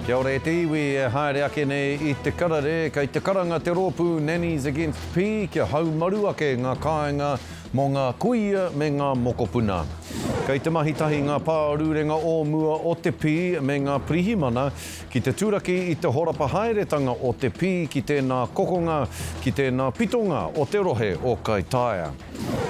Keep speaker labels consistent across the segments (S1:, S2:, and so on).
S1: Kia ora e te iwi e haere ake nei I te Karere, kei te karanga te rōpū Nannies Against P, kia haumaru ake ngā kāinga mō ngā kuia me ngā mokopuna. Kei te mahitahi ngā pārūrenga o mua o te pī me ngā pirihimana ki te tūraki I te horapa haeretanga o te pī ki tēnā kokonga, ki tēnā pitonga o te rohe o Kaitaia.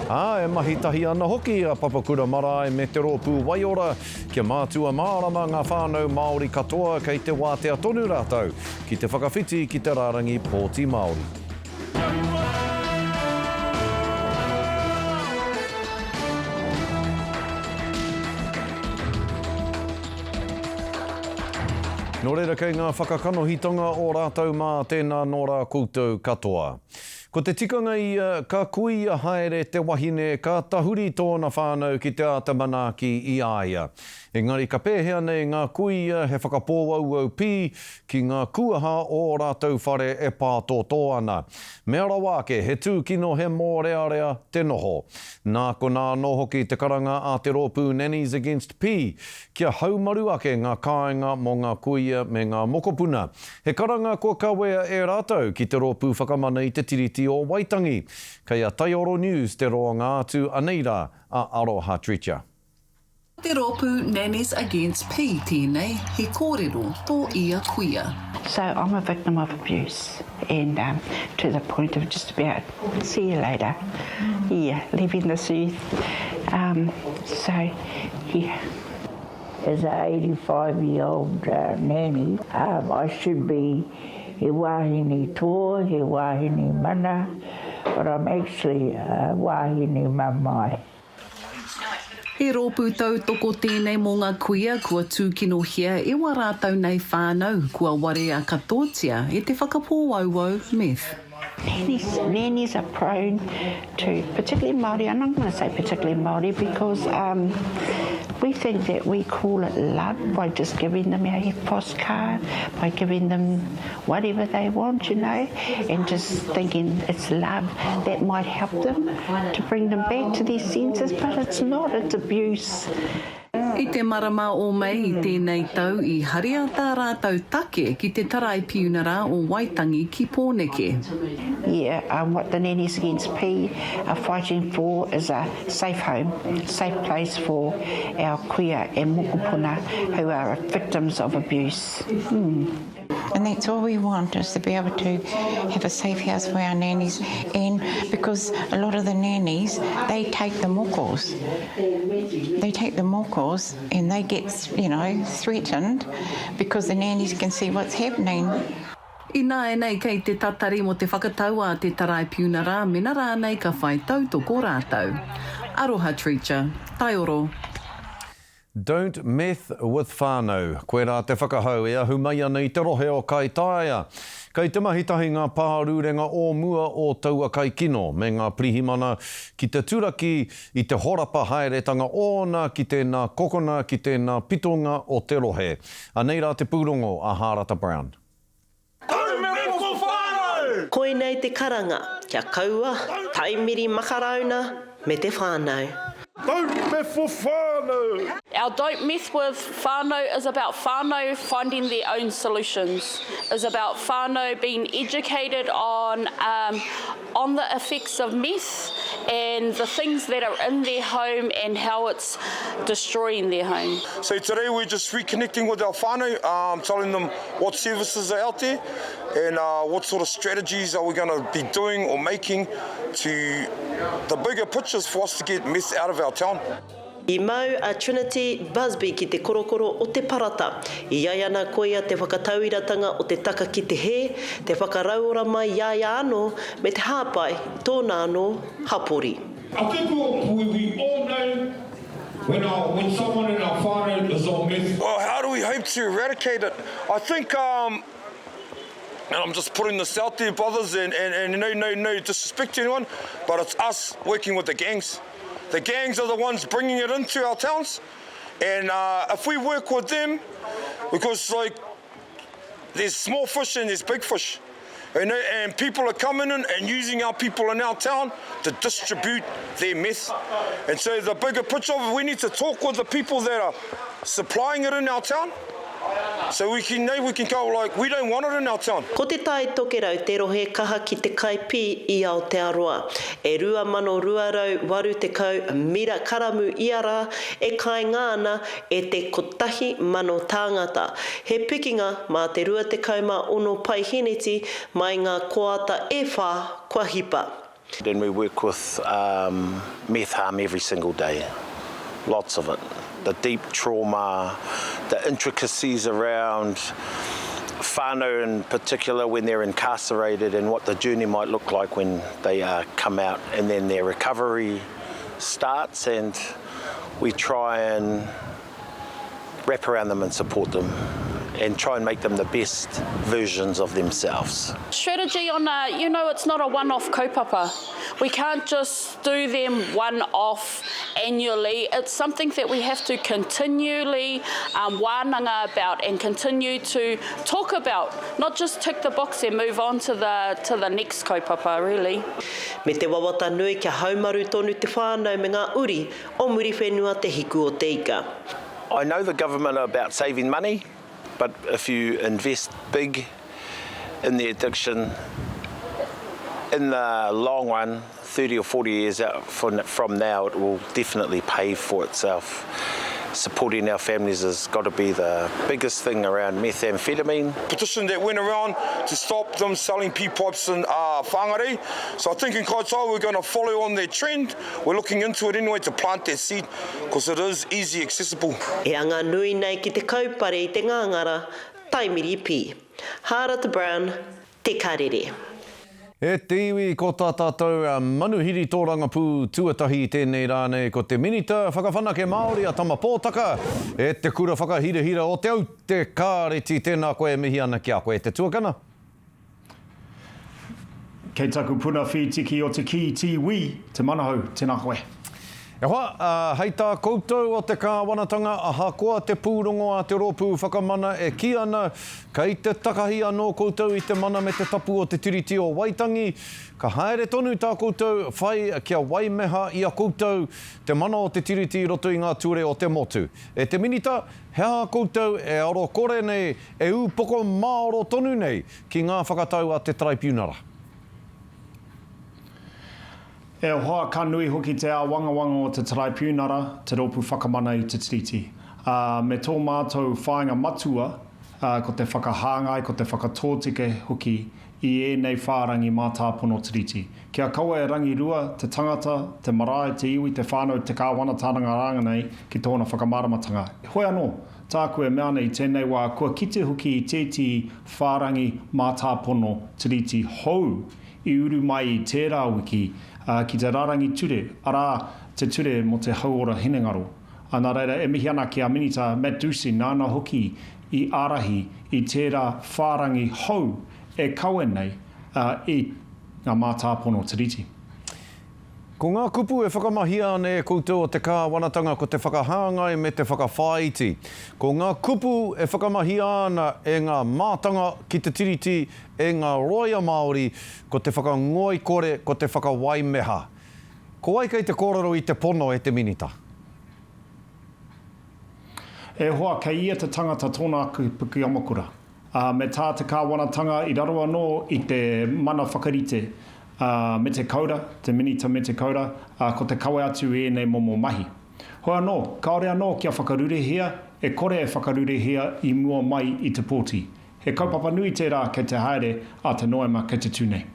S1: E mahitahi ana hoki a papakura marae me te rōpū waiora kia mātua mārama ngā whānau Māori katoa kei te wātea tonu rātau ki te whakawhiti ki te rārangi pōti Māori. Nō reira kei ngā whakakanohitonga o rātau mā tēnā nō rā koutou katoa. Ko te tikanga ia, ka kuia haere te wahine, ka tahuri tōna whānau ki te ātamanaki I āia. Engari ka pēhea nei ngā kuia he whakapōauau pī ki ngā kuaha o rātau whare e pātōtō ana. Me ara wāke, he tūkino he mōrearea te noho. Nā ko nā no hoki te karanga a te rōpū Nannies Against P, kia haumaru ake ngā kāinga mō ngā kuia me ngā mokopuna. He karanga ko kawea e rātau ki te rōpū whakamana I te tiriti o Waitangi. Kei a Taioro News te roa ngā atu Anei a Aroha Tricha.
S2: Te rōpū Nannies Against P tēnei, he kōrero tō ia kuia.
S3: So I'm a victim of abuse and to the point of just about, see you later, leaving this earth.
S4: As an 85-year-old nanny, I should be he wāhine tō, he wāhine mana, but I'm actually wāhine mamai.
S2: He rōpū tau toko tēnei mō ngā kuia kua tūkinohia e wā rātau nei whānau kua ware a katotia e te whakapōauau Meth.
S3: Nannies are prone to, particularly Māori, and I'm going to say particularly Māori because we think that we call it love by just giving them our EFTPOS card, by giving them whatever they want, you know, and just thinking it's love that might help them to bring them back to their senses, but it's not, it's abuse.
S2: I te marama o mei I tēnei tau I haria tā rātau take ki te tarai piunara o Waitangi ki Pōneke.
S3: Yeah, what the Nannies Against P are fighting for is a safe home, safe place for our kuia and mokopuna who are victims of abuse.
S5: And that's all we want, is to be able to have a safe house for our nannies. And because a lot of the nannies, they take the mokos. They take the mokos and they get, you know, threatened because the nannies can see what's happening.
S2: I nā e nei kei te tatari mo te whakatau a te tarai piunara, mena rānei ka whai tautoko rātau. Aroha Tricha, Taioro.
S1: Don't meth with whānau. Koe rā te whakahau e ahu mai ana I te rohe o Kaitaia. Kei te mahitahi ngā pārūrenga o mua o taua kai kino me ngā pirihimana ki te tūraki I te horapa haeretanga ona ki tēnā kokona ki tēnā pitonga o te rohe. Anei rā te pūrongo a Hārata Brown.
S6: Don't meth with whānau!
S7: Koe nei te karanga, kia kaua, taimiri makarauna me te whānau.
S6: Don't meth with whānau!
S8: Our Don't Meth With Whānau is about whānau finding their own solutions, is about whānau being educated on the effects of meth and the things that are in their home and how it's destroying their home.
S6: So today we're just reconnecting with our whānau, telling them what services are out there and what sort of strategies are we going to be doing or making to the bigger pictures for us to get meth out of our town.
S7: I mau a Trinity Busby ki te korokoro o te parata. I iaiana koia te whakatauiratanga o te taka ki te he, te whakaraura mai iaia anō me te hāpai tōna anō hapori.
S9: I think we all know when someone in our whānau is on meth.
S6: Well, how do we hope to eradicate it? I think, and I'm just putting this out there, brothers, and no disrespect to anyone, but it's us working with the gangs. The gangs are the ones bringing it into our towns, and if we work with them, because like there's small fish and there's big fish, and people are coming in and using our people in our town to distribute their meth. And so the bigger picture of it, we need to talk with the people that are supplying it in our town So we can go like, we don't want it in our town.
S7: Ko te tai toke rau te rohe kaha ki te kaipi i Aotearoa. E 2,280 mira karamu iara e kai ngāna e te kotahi mano tāngata. He pikinga mā te 26 paihineti mai ngā koata e whā kua hipa.
S10: Then we work with meth harm every single day, lots of it. The deep trauma, the intricacies around whānau in particular when they're incarcerated and what the journey might look like when they come out, and then their recovery starts, and we try and wrap around them and support them and try and make them the best versions of themselves.
S8: Strategy on it's not a one-off kaupapa. We can't just do them one-off annually. It's something that we have to continually wānanga about and continue to talk about, not just tick the box and move on to the next kaupapa, really.
S7: Me te wawata nui kia haumaru tonu te whānau me ngā uri o muri whenua te hiku o te ika.
S10: I know the government are about saving money, but if you invest big in the addiction, in the long run, 30 or 40 years out from now, it will definitely pay for itself. Supporting our families has got to be the biggest thing around methamphetamine.
S6: Petition that went around to stop them selling pea pipes in Wāhanga. So I think in Kaitaia we're going to follow on their trend. We're looking into it anyway to plant that seed because it is easy accessible.
S7: E anga nui nei ki te kaupare I te ngangara, taimiri pi. Harata Brown, te karere.
S1: E te iwi ko tā tātou manuhiri tōranga pū tuatahi tēnei rānei ko te minita whakawhanake Māori a tama pōtaka e te kura whakahirahira o te au te kāreti tēnā koe mihi ana kia koe te tuakana.
S11: Kei taku puna whi tiki o te ki tiwi, te manahau, tēnā koe.
S1: E hoa, hei tā koutou o te kāwanatanga a hakoa te pūrongo a te rōpū whakamana e ki ana kei te takahi anō koutou I te mana me te tapu o te tiriti o Waitangi. Ka haere tonu tā koutou whai kia waimeha I a koutou te mana o te tiriti roto I ngā ture o te motu. E te minita, hea koutou e aro kore nei e upoko maoro tonu nei ki ngā whakatau a te tribunara.
S11: E hoa ka nui hoki te wanga o te tribunara, te rōpū whakamana I te tiriti. Me tō mātou whāinga matua, ko te whakahāngai, ko te whakatōtike hoki I ēnei whārangi mā tāpono tiriti. Kia kaua e rangi rua, te tangata, te marae, te iwi, te whānau, te kāwanatānanga rānganei ki tōna whakamaramatanga. Hoi anō, tāku e mea nei tēnei wā, kua kite hoki I tēti whārangi mā tāpono tiriti hou I uru mai I tērā wiki, ki te rarangi ture, arā te ture mo te hauora hinengaro. Nā reira, e mihi ana ki a minita Medusi, nāna hoki I ārahi I tērā whārangi hou e kaue nei I ngā mātāpono tiriti.
S1: Ko ngā kupu e whakamahia ane koutou o te kāwanatanga ko te whakahāngai me te whakawhāiti. Ko ngā kupu e whakamahia ana e ngā mātanga ki te tiriti e ngā roia Māori ko te whakangoi kore, ko te whakawaimeha. Ko ai kei te kōrero I te pono e te minita?
S11: E hoa kei ia te tangata tōna puki amakura. Me tā te kāwanatanga I raro anō I te mana whakarite. Me te kaura, te minita me te kaura, ko te kawe atu nei momo mahi. Hoa anō, kaore anō kia whakarurehia, e kore e whakarurehia I mua mai I te pōti. He kaupapa nui tērā kei te haere a te noema kei te tūnei.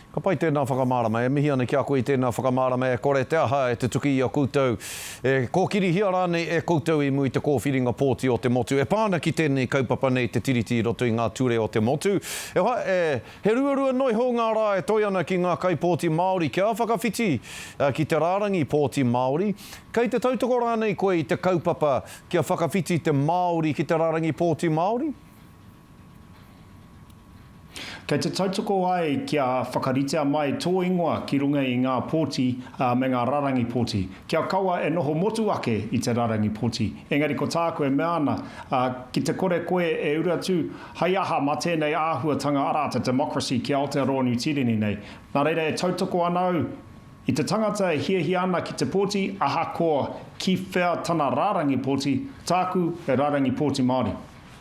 S1: Ka pai tēnā whakamārama, e mihi ana kia koe tēnā whakamārama e kore te aha e te tuki I a koutou. E kōkiri hia rānei e koutou I mui te kōwhiringa pōti o te motu. E pāna ki tēnei kaupapa nei te tiriti roto I ngā ture o te motu. E hoa, he ruarua noi ho ngā rā e toi ana ki ngā kaipōti Māori. Kia whakawhiti ki te rārangi pōti Māori. Kei te tautoko rānei koe I te kaupapa kia whakawhiti te Māori ki te rārangi pōti Māori?
S11: Kei te tautoko ai kia whakaritea mai tō ingoa ki runga I ngā pōti me ngā rarangi pōti. Kia kaua e noho motu ake I te rarangi pōti. Engari ko tāku e mea ana, ki te kore koe e ura tū, hai aha mā tēnei āhuatanga ara te democracy ki Aotearoa New Zealand nei. Nā reira e tautoko anau, I te tangata e hia ana ki te pōti, aha koa ki whea tana rarangi pōti, tāku e rarangi pōti Māori.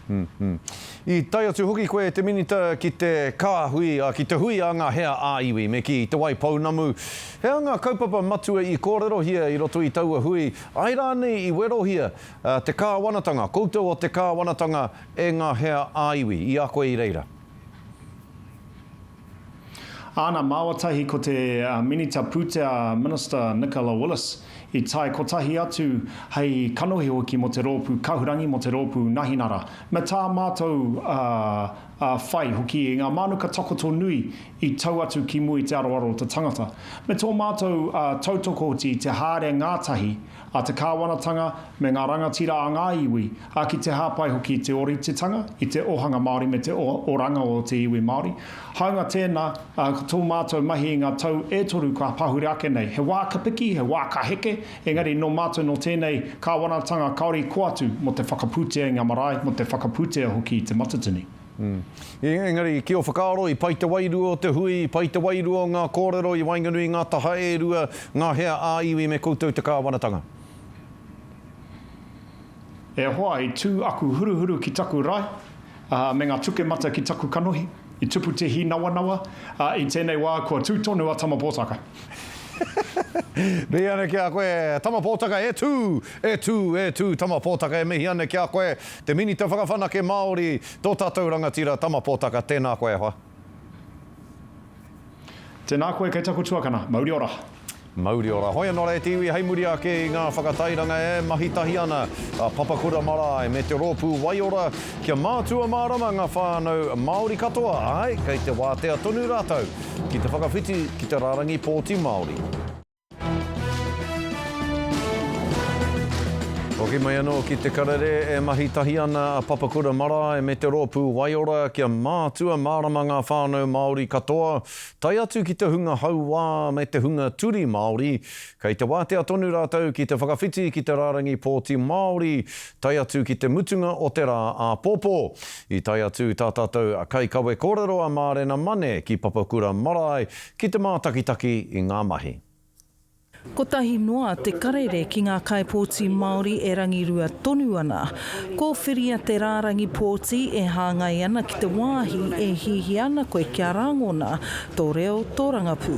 S1: I tai atu hoki koe te minita ki te kāhui, ki te hui a ngā hea āiwi, me ki te wai paunamu. He ngā kaupapa matua I kōrero hia I roto I taua hui. Ai rānei I wero hia te kāwanatanga, koutou o te kāwanatanga e ngā hea āiwi, I a koe I reira.
S11: Ana māwatahi ko te Minita Pūtea Minister Nicola Willis I tai kotahi atu hei kanohi hoki mo te rōpū kahurangi mo te rōpū nahinara. Me tā mātou whai hoki I ngā manuka takoto nui I tau atu ki mui te aroaro te tangata. Me tō mātou tautokoti te haere ngātahi a te kāwanatanga me ngā rangatira a ngā iwi a ki te hāpai hoki te orititanga I te ohanga Māori me te oranga o te iwi Māori. Haunga tēnā, tō mātou mahi I ngā tau e toru ka pahuri ake nei. He wā kapiki, he wā ka heke, engari no mātou no tēnei kāwanatanga kaori koatu mo te whakapūtea I ngā marae, mo te whakapūtea hoki I te matatini.
S1: Engari, ki o whakaaro I pai te wairua o te hui, I pai te wairua o ngā kōrero, I wainganui ngā taha e rua, ngā hea āiwi me koutou te kāwanatanga.
S11: E hoa I tū aku huruhuru ki taku rai, me ngā tuke mata ki taku kanohi, I tupu te hi nawa, I tēnei wā kua tūtonu a tamapōtaka.
S1: Mihi ana ki a koe, tamapōtaka e tū, tamapōtaka e mihi ana ki a koe, te minita whakawhanake Māori, tō tātou rangatira, tamapōtaka, tēnā koe hoa.
S11: Tēnā koe kei taku tuakana, mauri ora.
S1: Mauri ora. Hoi anō rei te iwi heimuri ake I ngā whakatairanga e mahitahi ana a papakura marae me te rōpū waiora kia mātua mārama ngā whānau Māori katoa. Ai, kei te wātea tonu rātou ki te whakawhiti ki te rārangi pōti Māori. Hoki mai anō ki te karere e mahitahi ana a papakura marae me te rōpū waiora kia mātua mārama ngā whānau Māori katoa. Tai atu ki te hunga hauwā me te hunga turi Māori. Kei te wātea tonu rātou ki te whakawhiti ki te rārangi pōti Māori. Tai atu ki te mutunga o te rā a pōpō. I tai atu tā tātou a kai kawe kōrero a mārena mane ki papakura marae ki te mātakitaki I ngā mahi.
S12: Ko tahi noa te karere ki ngā kaipōti Māori e rangirua tonu ana. Ko whiria te rārangi pōti e hāngai ana ki te wāhi e hihi ana koe kia rangona tō reo tō rangapū.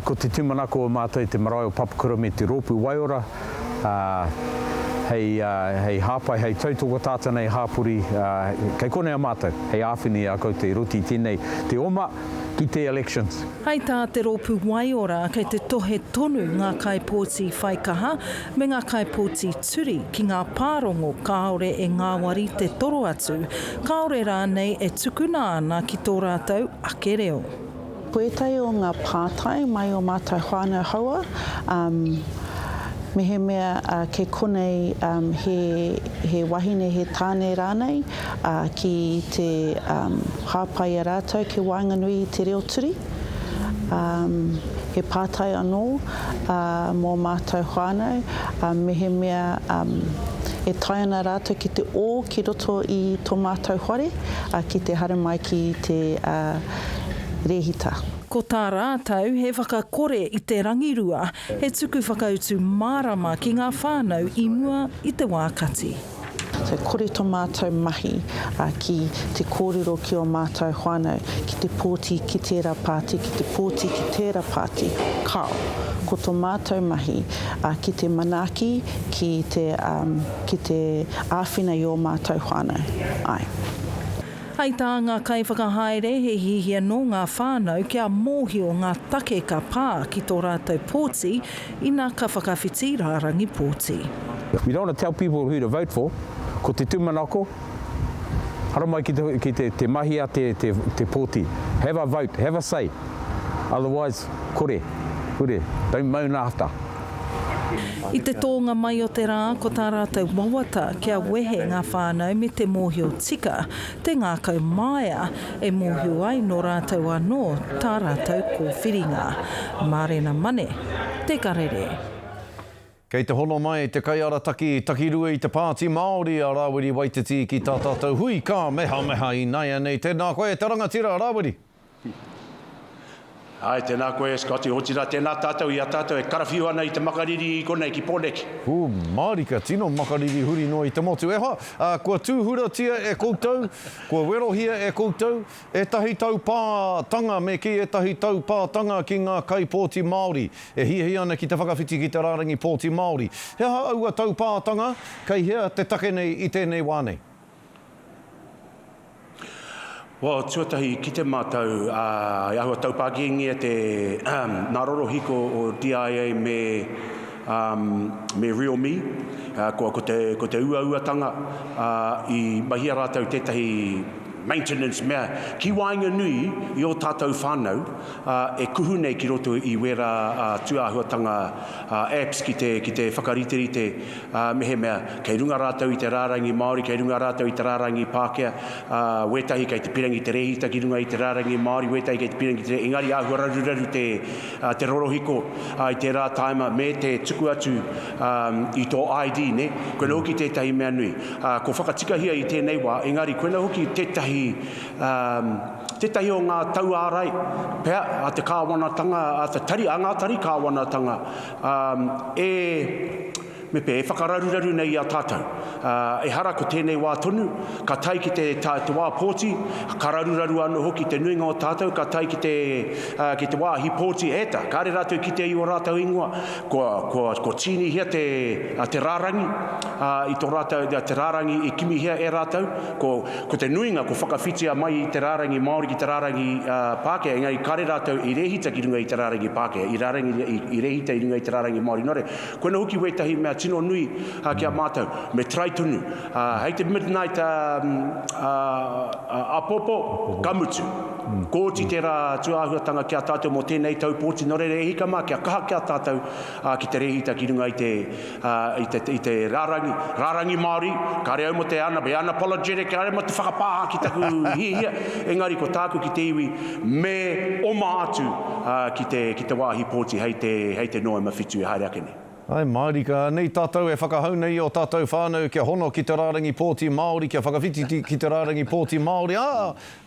S13: Ko te tūmanako o mātou te marae o papakura me te rōpū waiora. Hei hāpai, hei tautoko tātanei hāpuri, kei konei a mātou, hei āwhini a kau te ruti tēnei, te oma ki te elections.
S12: Hei tā te rōpū waiora kei te tohe tonu ngā kaipōti whaikaha me ngā kaipōti turi ki ngā pārongo kāore e ngāwari te toro atu. Kāore rānei e tukuna ana ki tō rātou ake reo.
S3: Koetai o ngā pātai mai o Meth With Whānau haua. Mehe mea ke konei he wahine he tāne rānei ki te hāpai a rātou ke wainganui te reo turi. He pātai anō mō Meth With Whānau, mehe mea e tai ana rātou ki te o ki roto I tō mātou whare, ki te hara mai ki te rehita.
S12: Ko tā rātou he whakakore I te rangirua, he tuku whakautu mārama ki ngā whānau I mua I te wākati.
S3: So kore tō mātou mahi ki te kōrero ki o Meth With Whānau, ki te pōti ki tērā pāti, ki te pōti ki tērā pāti, kao. Ko tō mātou mahi ki te manaki, ki te āwhina I o Meth With Whānau. Ai.
S12: Hei tā ngā kai whakahaere he hihia no ngā whānau kia mōhio ngā take ka pā ki tō rātou pōti I nā ka whakawhiti rārangi pōti.
S13: We don't want to tell people who to vote for. Ko te tūmanako, hara mai ki te mahi a te pōti. Have a vote, have a say. Otherwise, kore, don't moan after.
S12: I te tōnga mai o te rā, ko tā rātou wawata kia wehe ngā whānau me te mōhio tika, te ngākau maia e mōhio ai no rātou anō tā rātou kōwhiringa. Mārena mane, te karere.
S1: Kei te hono mai te kaiarataki takirua I te pāti Māori a Rāwiri Waititi ki tā tātou huikaha meha I nei anei. Tēnā koe te rangatira Rāwiri.
S14: Ai, tēnā koe, Scotty, hotira, tēnā tātou i a tātou e karawhiu ana i te makariri i konei ki pōneki.
S1: Mārika, tino makariri huri no i te motu. Kua tūhuratia e koutou, kua werohia e koutou, e tahi taupātanga me ki e tahi taupātanga ki ngā kaipōti Māori. E hihi ana ki te whakawhiti ki te rārangi pōti Māori. Hea aua taupātanga, kei hea te take nei i tēnei wānei.
S14: Well, tuatahi ki te mātou, i ahua taupākiingi e te nāroro hiko o DIA me Real Me, ko te ua-uatanga i mahia rātou tētahi maintenance mea. Ki Wāhanga nui i o tātou whānau e kuhu nei ki roto i wera tuahuatanga apps ki te whakaritiri te mehe mea. Kei runga rātou i te rārangi Māori, kei runga rātou i te rārangi Pākehā, wetahi kei te pirangi te rehita ki runga i te rārangi Māori, wetahi kei te pirangi te engari ahua raruraru te rorohiko i te rā taima me te tuku atu i tō ID, ne? Koena hoki tētahi mea nui. Ko whakatikahia i tēnei wā, engari koena hoki tētahi o ngā tau ārai, pēr, a te kāwanatanga, a te tari, a ngā tari kāwanatanga, me pē, e whakararuraru nei a tātou. E hara ko tēnei wā tonu, ka tai ki te wā pōti, ka raruraru anu hoki te nuinga o tātou, ka tai ki te wā hi pōti eta. Kāre rātou ki te i o rātou ingoa, ko tini hea te rārangi, i tō rātou te rārangi i kimi hea e rātou, ko te nuinga, ko whakawhitia mai i te rārangi Māori ki te rārangi Pākehā, engari kāre rātou i rehita ki runga i te rārangi Pākehā, i rehita i runga i te rārangi Māori. Nore, koena hoki wetahi mea tino nui ki a mātou, me trai tunu. Hei te midnight apopo, kamutu. Kōti te rā tuahuatanga ki a tātou mo tēnei tau pōti, nore re hika mā ki a kaha ki a tātou ki te rehita ki runga i te rārangi Māori, kāre au mo te ana, be unapologetic, kāre mo te whakapāha ki taku hihia, engari ko tāku ki te iwi, me oma atu ki te wāhi pōti, hei te noe mawhitu e haere ake nei.
S1: Ai, Mārika, nei tātou e whakahau nei o tātou whānau kia hono ki te rārangi pōti Māori, kia whakawhiti ki te rārangi pōti Māori.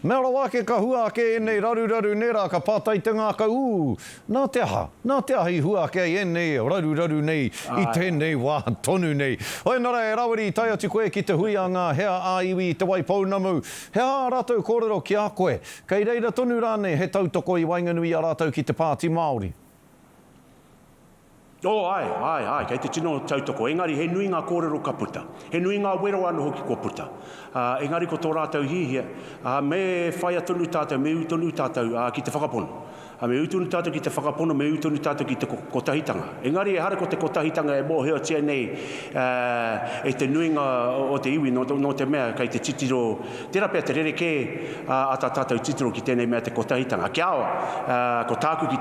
S1: Mea wake ka hua ake e nei raruraru nera ka pātai te ngā ka nā te aha i hua ake e nei raruraru nei i tēnei wā tonu nei. Oi, nara e rawari tai atu koe ki te huianga hea āiwi i te waipounamu. Hea rātou kōrero ki a koe. Kei reira tonu rāne he tautoko i Wainganui a rātou ki te pāti Māori.
S14: Ai, kei te tino tautoko. Engari, he nui ngā kōrero ka puta. He nui ngā wero anu hoki ko puta. Engari, ko tō rātou hihia, me whaia tonu tātou, me utonu tātou ki te whakapono. Me utonu tātou ki te whakapono, me utonu tātou ki te kotahitanga. Engari, e hara ko te kotahitanga e mōhea tia nei e te nuinga o te iwi no te mea, kei te titiro, tērā pēr te rereke a tātou titiro ki tēnei mea te kotahitanga. Kia awa, ko tāku ki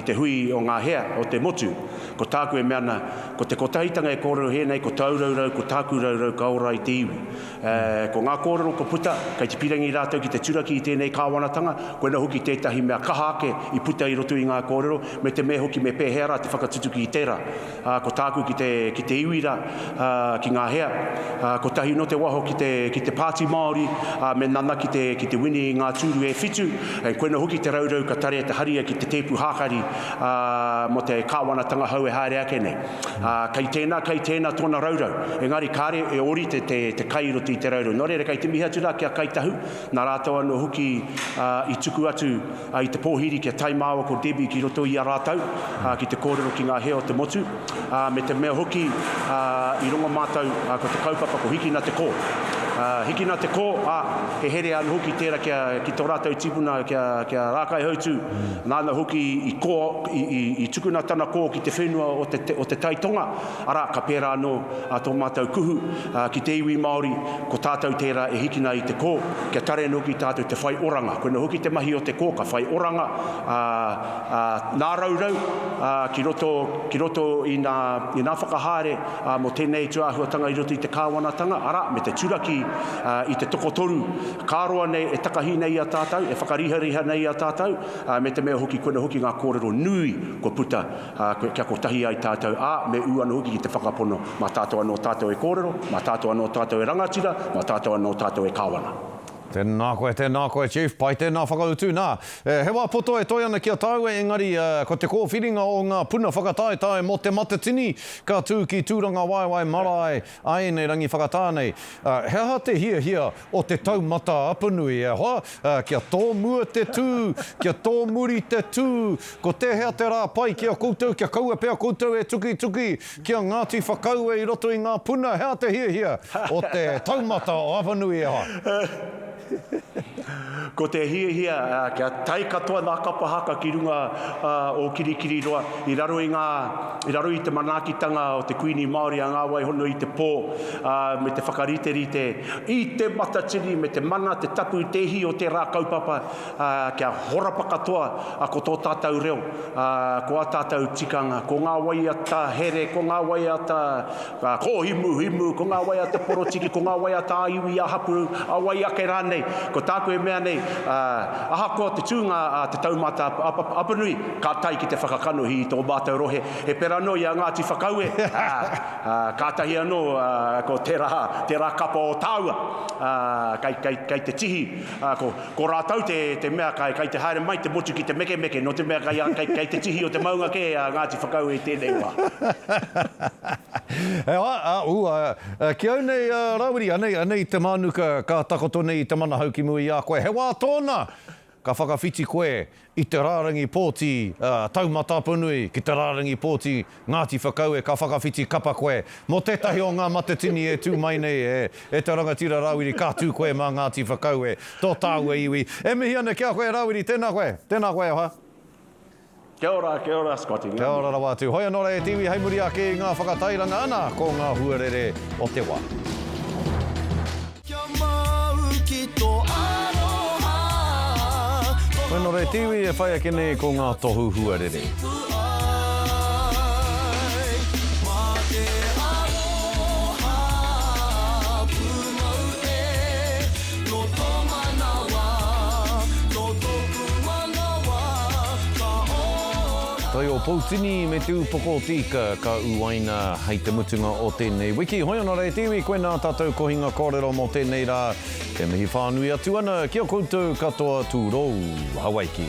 S14: te hui o ngā hea, o te motu, ko tāku e meana, ko te kotahitanga e kōrero he nei, ko tauraurau, ko tāku raurau ka ora i te iwi. Ko ngā kōrero ko puta, kei te pirangi rātou ki te turaki i tēnei kāwanatanga, koena hoki tētahi mea kaha i puta i roto i ngā kōrero, me te me hoki me pēhera te whakatutuki i tērā. Ko tāku ki te iwira, ki ngā hea, ko tahi no te waho ki te pāti Māori, me nana ki te wini i ngā tūru e whitu, koena hoki te raurau ka tare te haria ki te tepu hākari mo te kāwanatanga hau e haere ake nei. Kei tēnā tōna raurau, engari kāre e ori te kai roto i te raurau. Nore re kei te miha tura ki a kaitahu, nā rātou anu hoki i tuku atu i te pōhi ki a taimāua ko Debbie ki roto i a rātau, ki te kōrero ki ngā hea o te motu, me te mea hoki i rongo mātou ko te kaupapa ko hiki na te kō. Hiki na te kō, he here anu hoki tērā ki tō rātou tipuna kia rākai hautu, nāna hoki i tukuna tana kō ki te whenua o te taitonga, ara ka pērā anō tō mātou kuhu ki te iwi Māori, ko tātou tērā e hiki na i te kō, kia tare anō ki tātou te whai oranga. Koena hoki te mahi o te kō, ka whai oranga, nā raurau, ki roto i nā whakahare mo tēnei tuahuatanga i roto i te kāwanatanga, ara me te turaki i te tokotoru, kāroa nei e takahi nei a tātou, e whakariha nei a tātou, me te mea hoki, koena hoki ngā kōrero nui ko puta kia ko tahi ai tātou, me uana hoki ki te whakapono, mā tātou anō tātou e kōrero, mā tātou anō tātou e rangatira, mā tātou anō tātou e kāwana.
S1: Tēnā koe, Chief. Pai tēnā whakautu. Nā, he wā poto e toi ana kia tāua, engari ko te kōwhiringa o ngā puna whakataetae mo te matatini, ka tū ki tūranga waiwai marae, ai nei rangi whakatānei. He aha te hia o te taumata apanui, kia tōmua te tū, kia tōmuri te tū, ko te hea te rā pai kia koutou, kia kaua pēr koutou e tuki, kia Ngāti whakaue i roto i ngā puna, hea te hia o te taumata o apanui e ha.
S14: Ko te hia, kia tai katoa nā kapahaka ki runga o kirikiri roa, i raro i te manakitanga o te kuini Māori a ngā waihono i te pō, me te whakariterite, i te matatini, me te mana, te tapu, te hi o te rā kaupapa, kia horapa katoa ko tō tātou reo, ko a tātou tikanga, ko ngā waiata here, ko ngā waiata ko himu, ko ngā waiata porotiki, ko ngā waiata iwi a hapu, a waiake rānei, ko tāku e mea nei, aha ko te tūnga te taumata apanui, ka tai ki te whakakano hi tō mātou rohe, he pera no i a Ngāti whakaue, ka tahi anō ko te rā kapa o tāua, kai te tihi, ko rātau te mea kai te haere mai te motu ki te meke, no te mea kai te tihi o te maunga ke a Ngāti whakaue i tēnei wā.
S1: Ki au nei Rawiri, anei te manuka ka takoto nei te mana hauki mui a koe. He wā tōna, ka whakawhiti koe i te rārangi pōti taumata apanui, ki te rārangi pōti Ngāti whakaue, ka whakawhiti kapa koe. Mo tētahi o ngā matatini e tū mai nei e te rangatira Rawiri, ka tū koe mā Ngāti whakaue, tō tāua iwi. E mihi ana kia koe Rawiri, tēnā koe ha.
S14: Kia ora, Scotty.
S1: Kia ora rawatu. Hoi anō rei tiwi, hei muri ake i ngā whakatairanga ana ko ngā huarere o te wā. Hoi anō rei tiwi, e whai ake nei ko ngā tohu huarere. Tai o Pautini me te upoko tika ka uaina hei te mutunga o tēnei wiki. Hoi anō rei tiwi, koe nā tātou kohinga kōrero mo tēnei rā. Te mihi whānui atu ana, kia koutou katoa tūrou, Hawaiki.